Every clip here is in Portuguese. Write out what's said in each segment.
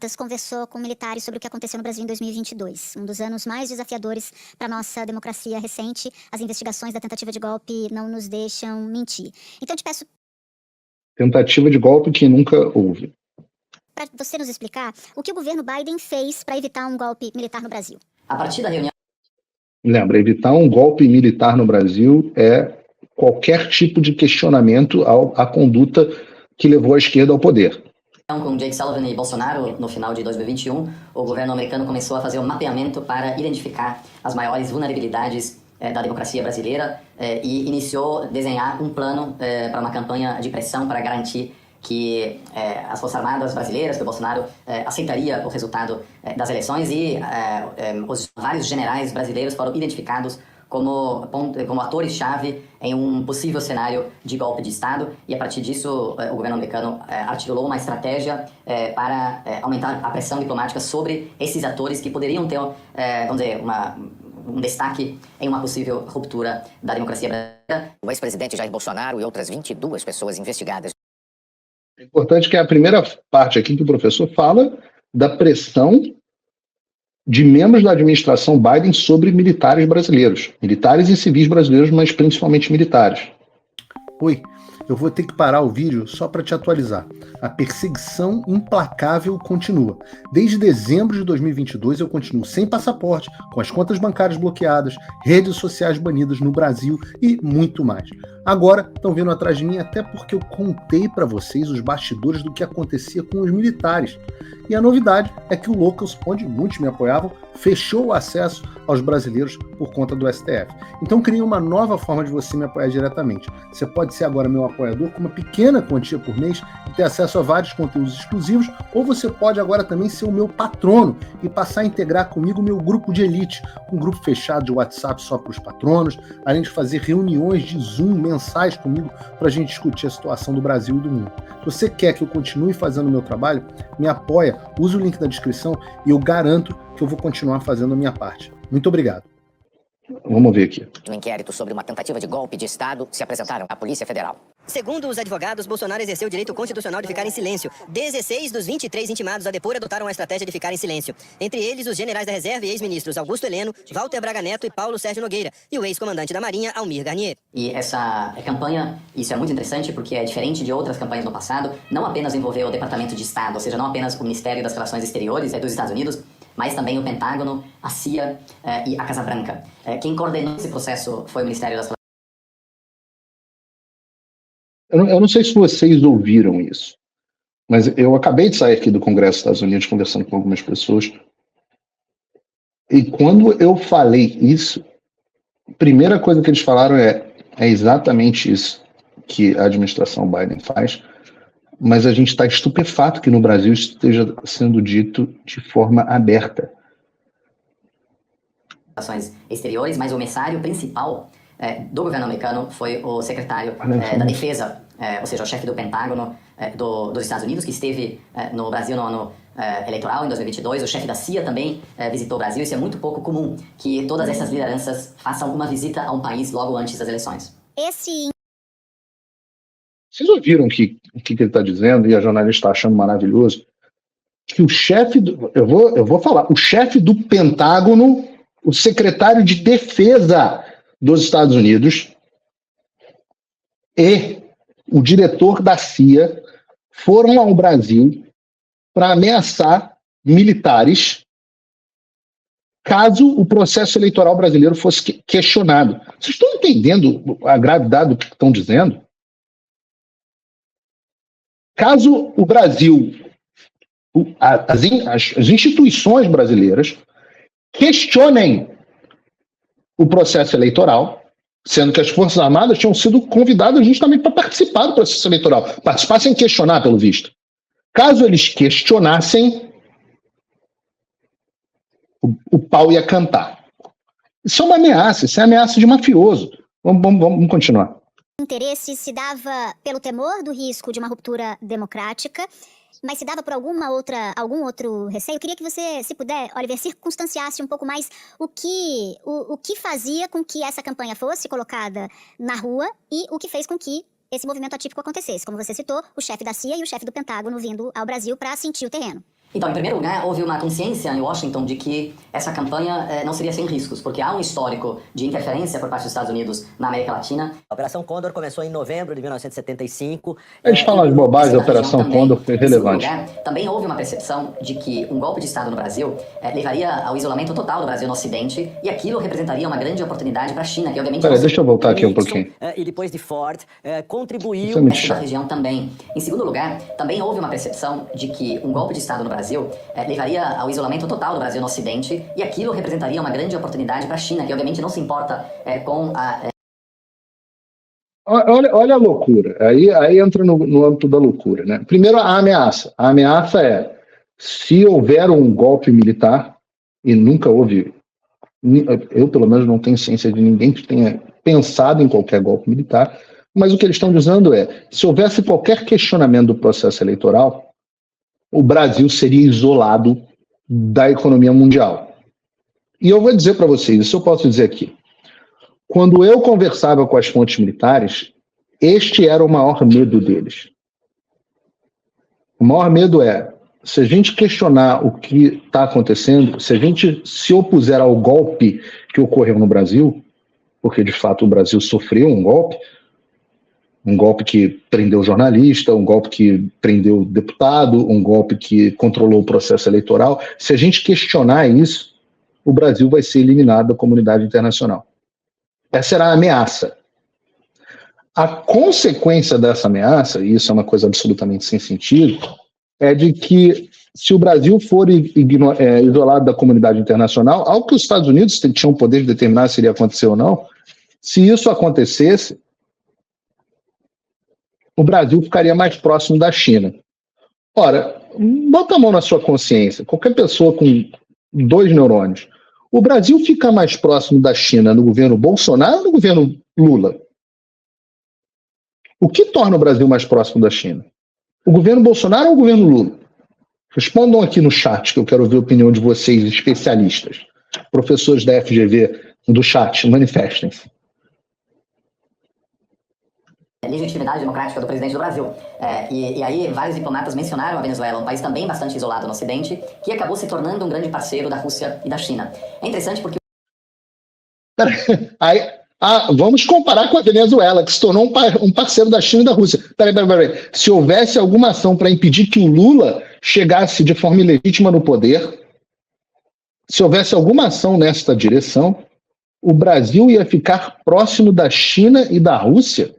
Pelotas conversou com militares sobre o que aconteceu no Brasil em 2022, um dos anos mais desafiadores para a nossa democracia recente. As investigações da tentativa de golpe não nos deixam mentir. Então, eu te peço Tentativa de golpe que nunca houve. para você nos explicar o que o governo Biden fez para evitar um golpe militar no Brasil. A partir da reunião Lembra, evitar um golpe militar no Brasil é qualquer tipo de questionamento à conduta que levou a esquerda ao poder. com Jake Sullivan e Bolsonaro, no final de 2021, o governo americano começou a fazer um mapeamento para identificar as maiores vulnerabilidades da democracia brasileira e iniciou a desenhar um plano para uma campanha de pressão para garantir que as Forças Armadas brasileiras, que o Bolsonaro aceitaria o resultado das eleições e os vários generais brasileiros foram identificados como atores-chave em um possível cenário de golpe de Estado. E a partir disso, o governo americano articulou uma estratégia para aumentar a pressão diplomática sobre esses atores que poderiam ter, vamos dizer, um destaque em uma possível ruptura da democracia brasileira. O ex-presidente Jair Bolsonaro e outras 22 pessoas investigadas. É importante que a primeira parte aqui que o professor fala da pressão de membros da administração Biden sobre militares brasileiros. Militares e civis brasileiros, mas principalmente militares. Oi, eu vou ter que parar o vídeo só para te atualizar. A perseguição implacável continua. Desde dezembro de 2022 eu continuo sem passaporte, com as contas bancárias bloqueadas, redes sociais banidas no Brasil e muito mais. Agora estão vindo atrás de mim até porque eu contei para vocês os bastidores do que acontecia com os militares. E a novidade é que o Locals, onde muitos me apoiavam, fechou o acesso aos brasileiros por conta do STF. Então criei uma nova forma de você me apoiar diretamente. Você pode ser agora meu apoiador com uma pequena quantia por mês e ter acesso a vários conteúdos exclusivos, ou você pode agora também ser o meu patrono e passar a integrar comigo o meu grupo de elite, um grupo fechado de WhatsApp só para os patronos, além de fazer reuniões de Zoom mensais comigo para a gente discutir a situação do Brasil e do mundo. Se você quer que eu continue fazendo o meu trabalho, me apoia, use o link da descrição e eu garanto que eu vou continuar fazendo a minha parte. Muito obrigado. Vamos ver aqui. No inquérito sobre uma tentativa de golpe de Estado, se apresentaram à Polícia Federal. Segundo os advogados, Bolsonaro exerceu o direito constitucional de ficar em silêncio. 16 dos 23 intimados a depor adotaram a estratégia de ficar em silêncio. Entre eles, os generais da reserva e ex-ministros Augusto Heleno, Walter Braga Neto e Paulo Sérgio Nogueira, e o ex-comandante da Marinha, Almir Garnier. E essa campanha, isso é muito interessante porque é diferente de outras campanhas no passado, não apenas envolveu o Departamento de Estado, ou seja, não apenas o Ministério das Relações Exteriores dos Estados Unidos, mas também o Pentágono, a CIA e a Casa Branca. Quem coordenou esse processo foi o Ministério das Relações. Eu não sei se vocês ouviram isso, mas eu acabei de sair aqui do Congresso dos Estados Unidos conversando com algumas pessoas, e quando eu falei isso, a primeira coisa que eles falaram é exatamente isso que a administração Biden faz, mas a gente está estupefato que no Brasil esteja sendo dito de forma aberta. Relações Exteriores, mas o emissário principal do governo americano foi o secretário da Defesa, ou seja, o chefe do Pentágono dos Estados Unidos, que esteve no Brasil no ano eleitoral, em 2022. O chefe da CIA também visitou o Brasil. Isso é muito pouco comum, que todas essas lideranças façam uma visita a um país logo antes das eleições. Vocês ouviram o que ele está dizendo, e a jornalista está achando maravilhoso? Que o chefe do... Eu vou falar. O chefe do Pentágono, o secretário de Defesa dos Estados Unidos e o diretor da CIA foram ao Brasil para ameaçar militares caso o processo eleitoral brasileiro fosse questionado. Vocês estão entendendo a gravidade do que estão dizendo? Caso o Brasil, as instituições brasileiras questionem o processo eleitoral, sendo que as Forças Armadas tinham sido convidadas justamente para participar do processo eleitoral, participar sem questionar, pelo visto. Caso eles questionassem, o pau ia cantar. Isso é uma ameaça, isso é ameaça de mafioso. Vamos continuar. Interesse se dava pelo temor do risco de uma ruptura democrática, mas se dava por algum outro receio. Eu queria que você, se puder, Oliver, circunstanciasse um pouco mais o que fazia com que essa campanha fosse colocada na rua e o que fez com que esse movimento atípico acontecesse. Como você citou, o chefe da CIA e o chefe do Pentágono vindo ao Brasil para sentir o terreno. Então, em primeiro lugar, houve uma consciência em Washington de que essa campanha não seria sem riscos, porque há um histórico de interferência por parte dos Estados Unidos na América Latina. A Operação Condor começou em novembro de 1975. Eles falam de bobagem, a Operação Condor foi relevante. Em segundo lugar, também houve uma percepção de que um golpe de Estado no Brasil levaria ao isolamento total do Brasil no Ocidente, e aquilo representaria uma grande oportunidade para a China, que obviamente... Peraí, deixa eu voltar aqui um pouquinho. E depois de Ford, contribuiu... Isso é muito da chato. região também. Em segundo lugar, também houve uma percepção de que um golpe de Estado no Brasil levaria ao isolamento total do Brasil no Ocidente, e aquilo representaria uma grande oportunidade para a China, que obviamente não se importa com a... Olha a loucura. Aí entra no âmbito da loucura, né? Primeiro, a ameaça. A ameaça é, se houver um golpe militar, e nunca houve, eu pelo menos não tenho ciência de ninguém que tenha pensado em qualquer golpe militar, mas o que eles estão dizendo é, se houvesse qualquer questionamento do processo eleitoral, o Brasil seria isolado da economia mundial. E eu vou dizer para vocês, isso eu posso dizer aqui. Quando eu conversava com as fontes militares, este era o maior medo deles. O maior medo é, se a gente questionar o que está acontecendo, se a gente se opuser ao golpe que ocorreu no Brasil, porque de fato o Brasil sofreu um golpe que prendeu jornalista, um golpe que prendeu deputado, um golpe que controlou o processo eleitoral. Se a gente questionar isso, o Brasil vai ser eliminado da comunidade internacional. Essa era a ameaça. A consequência dessa ameaça, e isso é uma coisa absolutamente sem sentido, é de que se o Brasil for isolado da comunidade internacional, algo que os Estados Unidos tinham o poder de determinar se iria acontecer ou não, se isso acontecesse, o Brasil ficaria mais próximo da China. Ora, bota a mão na sua consciência, qualquer pessoa com 2 neurônios, o Brasil fica mais próximo da China no governo Bolsonaro ou no governo Lula? O que torna o Brasil mais próximo da China? O governo Bolsonaro ou o governo Lula? Respondam aqui no chat, que eu quero ouvir a opinião de vocês, especialistas. Professores da FGV do chat, manifestem-se. Legitimidade democrática do presidente do Brasil. E aí vários diplomatas mencionaram a Venezuela, um país também bastante isolado no Ocidente, que acabou se tornando um grande parceiro da Rússia e da China. É interessante porque... vamos comparar com a Venezuela, que se tornou um parceiro da China e da Rússia. Peraí. Se houvesse alguma ação para impedir que o Lula chegasse de forma ilegítima no poder, se houvesse alguma ação nesta direção, o Brasil ia ficar próximo da China e da Rússia?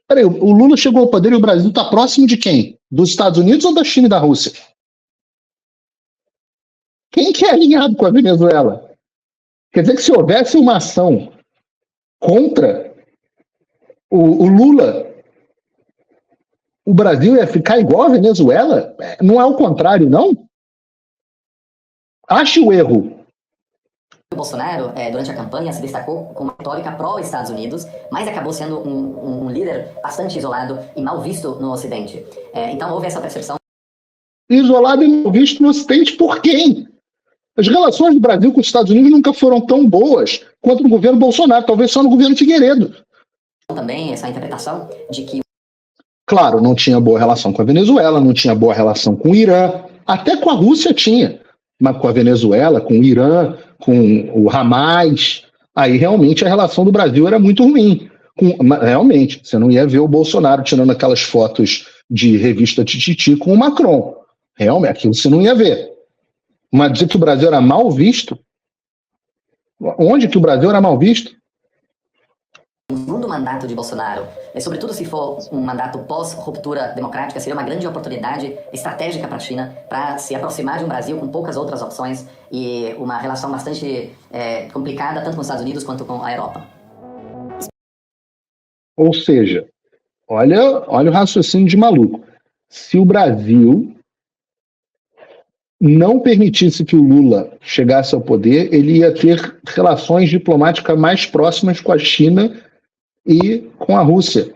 Peraí, o Lula chegou ao poder e o Brasil está próximo de quem? Dos Estados Unidos ou da China e da Rússia? Quem que é alinhado com a Venezuela? Quer dizer que se houvesse uma ação contra o Lula, o Brasil ia ficar igual a Venezuela? Não é o contrário, não? Ache o erro. O Bolsonaro, durante a campanha, se destacou com uma retórica pró-Estados Unidos, mas acabou sendo um líder bastante isolado e mal visto no Ocidente. Então houve essa percepção. Isolado e mal visto no Ocidente por quem? As relações do Brasil com os Estados Unidos nunca foram tão boas quanto no governo Bolsonaro, talvez só no governo Figueiredo. Também essa interpretação de que... Claro, não tinha boa relação com a Venezuela, não tinha boa relação com o Irã, até com a Rússia tinha, mas com a Venezuela, com o Irã, com o Hamas, aí realmente a relação do Brasil era muito ruim. Realmente, você não ia ver o Bolsonaro tirando aquelas fotos de revista Tititi com o Macron. Realmente, aquilo você não ia ver. Mas dizer que o Brasil era mal visto? Onde que o Brasil era mal visto? O segundo mandato de Bolsonaro, sobretudo se for um mandato pós-ruptura democrática, seria uma grande oportunidade estratégica para a China, para se aproximar de um Brasil com poucas outras opções e uma relação bastante complicada, tanto com os Estados Unidos quanto com a Europa. Ou seja, olha o raciocínio de maluco. Se o Brasil não permitisse que o Lula chegasse ao poder, ele ia ter relações diplomáticas mais próximas com a China e com a Rússia.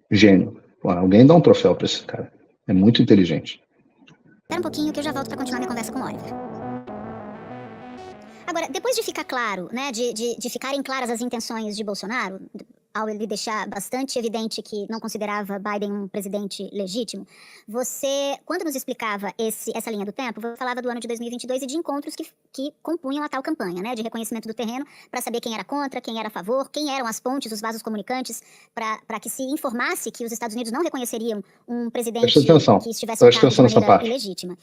Gênio. Pô, alguém dá um troféu para esse cara. É muito inteligente. Espera um pouquinho que eu já volto para continuar minha conversa com o Oliver. Agora, depois de ficar claro, né, de ficarem claras as intenções de Bolsonaro, ao ele deixar bastante evidente que não considerava Biden um presidente legítimo, você, quando nos explicava essa linha do tempo, você falava do ano de 2022 e de encontros que compunham a tal campanha, né, de reconhecimento do terreno, para saber quem era contra, quem era a favor, quem eram as pontes, os vasos comunicantes, para que se informasse que os Estados Unidos não reconheceriam um presidente que estivesse em cargo de maneira ilegítima.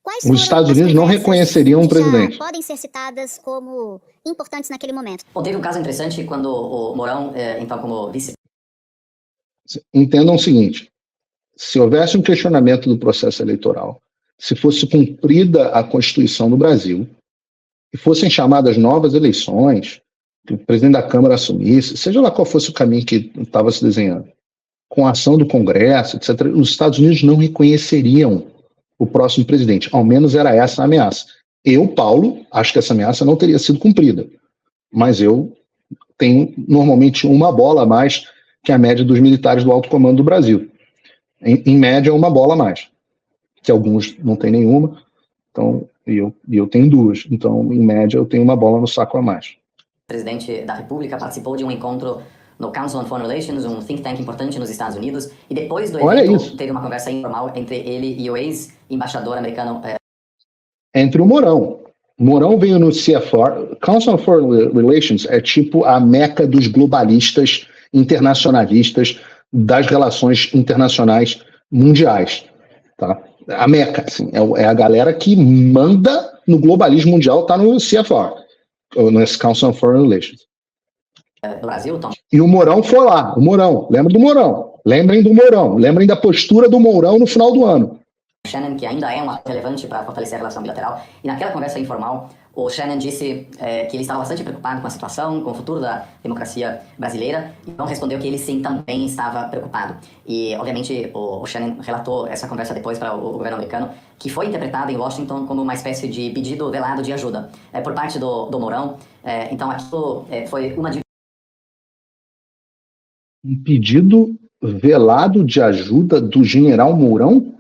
Quais os Estados Unidos não reconheceriam um presidente. Podem ser citadas como importantes naquele momento. Bom, teve um caso interessante quando o Mourão, então como vice... Entendam o seguinte, se houvesse um questionamento do processo eleitoral, se fosse cumprida a Constituição do Brasil, e fossem chamadas novas eleições, que o presidente da Câmara assumisse, seja lá qual fosse o caminho que estava se desenhando, com a ação do Congresso, etc., os Estados Unidos não reconheceriam o próximo presidente. Ao menos era essa a ameaça. Eu, Paulo, acho que essa ameaça não teria sido cumprida. Mas eu tenho normalmente uma bola a mais que a média dos militares do alto comando do Brasil. Em média, uma bola a mais. Que alguns não têm nenhuma, então, eu tenho duas. Então, em média, eu tenho uma bola no saco a mais. O presidente da República participou de um encontro no Council on Foreign Relations, um think tank importante nos Estados Unidos, e depois do evento teve uma conversa informal entre ele e o ex-embaixador americano... Entre o Mourão. O Mourão veio no CFR. Council on Foreign Relations é tipo a meca dos globalistas internacionalistas das relações internacionais mundiais. Tá? A meca, assim, é a galera que manda no globalismo mundial, tá no CFR, nesse Council on Foreign Relations. No Brasil, Tom. E o Mourão foi lá, o Mourão, lembra do Mourão, lembrem do Mourão, lembrem da postura do Mourão no final do ano. Shannon, que ainda é uma relevante para fortalecer a relação bilateral, e naquela conversa informal, o Shannon disse que ele estava bastante preocupado com a situação, com o futuro da democracia brasileira, e então respondeu que ele sim também estava preocupado. E, obviamente, o Shannon relatou essa conversa depois para o governo americano, que foi interpretada em Washington como uma espécie de pedido velado de ajuda por parte do Mourão. Então, aquilo foi uma... Um pedido velado de ajuda do general Mourão?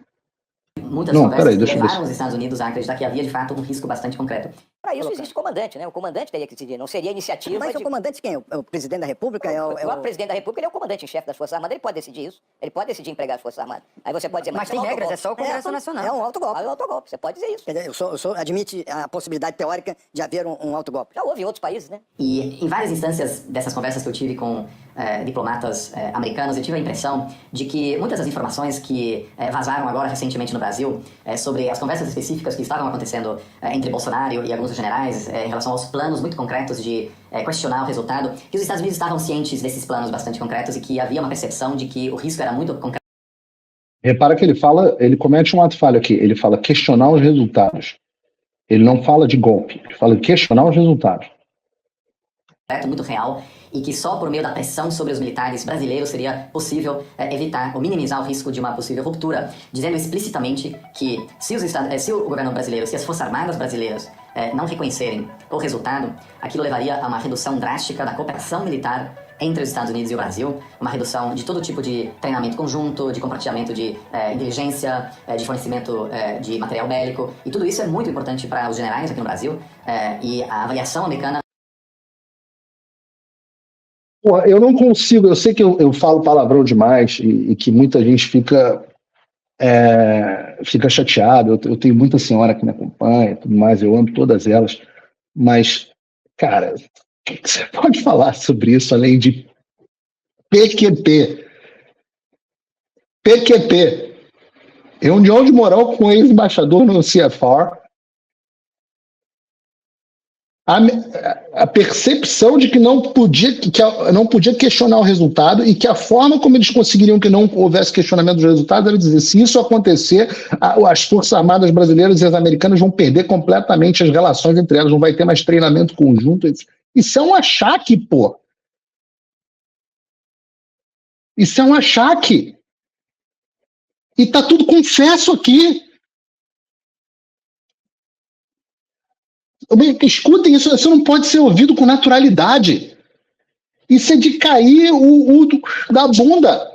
Muitas conversas levaram os Estados Unidos a acreditar que havia, de fato, um risco bastante concreto. Para isso existe o comandante, né? O comandante teria que decidir, não seria iniciativa... Mas o comandante quem? O presidente da República? O presidente da República ele é o comandante em chefe das Forças Armadas, ele pode decidir isso. Ele pode decidir empregar as Forças Armadas. Aí você pode dizer... Mas tem regras, é só o Congresso Nacional. É um autogolpe. É um autogolpe, você pode dizer isso. Quer dizer, o senhor admite a possibilidade teórica de haver um autogolpe? Já houve em outros países, né? E em várias instâncias dessas conversas que eu tive com diplomatas americanos, eu tive a impressão de que muitas das informações que vazaram agora recentemente no Brasil sobre as conversas específicas que estavam acontecendo entre Bolsonaro e alguns generais em relação aos planos muito concretos de questionar o resultado, que os Estados Unidos estavam cientes desses planos bastante concretos e que havia uma percepção de que o risco era muito concreto. Repara que ele comete um ato falho aqui, ele fala questionar os resultados. Ele não fala de golpe, ele fala de questionar os resultados. Muito real, e que só por meio da pressão sobre os militares brasileiros seria possível evitar ou minimizar o risco de uma possível ruptura, dizendo explicitamente que se o governo brasileiro, se as Forças Armadas brasileiras não reconhecerem o resultado, aquilo levaria a uma redução drástica da cooperação militar entre os Estados Unidos e o Brasil, uma redução de todo tipo de treinamento conjunto, de compartilhamento de inteligência, de fornecimento de material bélico, e tudo isso é muito importante para os generais aqui no Brasil, e a avaliação americana... Eu não consigo, eu sei que eu falo palavrão demais e que muita gente fica chateado. Eu tenho muita senhora que me acompanha e tudo mais, eu amo todas elas, mas, cara, o que você pode falar sobre isso além de PQP? PQP. Reunião de moral com o ex-embaixador no CFR. A percepção de que não podia questionar o resultado e que a forma como eles conseguiriam que não houvesse questionamento dos resultados era dizer, se isso acontecer, as Forças Armadas brasileiras e as americanas vão perder completamente as relações entre elas, não vai ter mais treinamento conjunto. Isso é um achaque, pô. Isso é um achaque. E tá tudo confesso aqui. Escutem isso, isso não pode ser ouvido com naturalidade. Isso é de cair da bunda.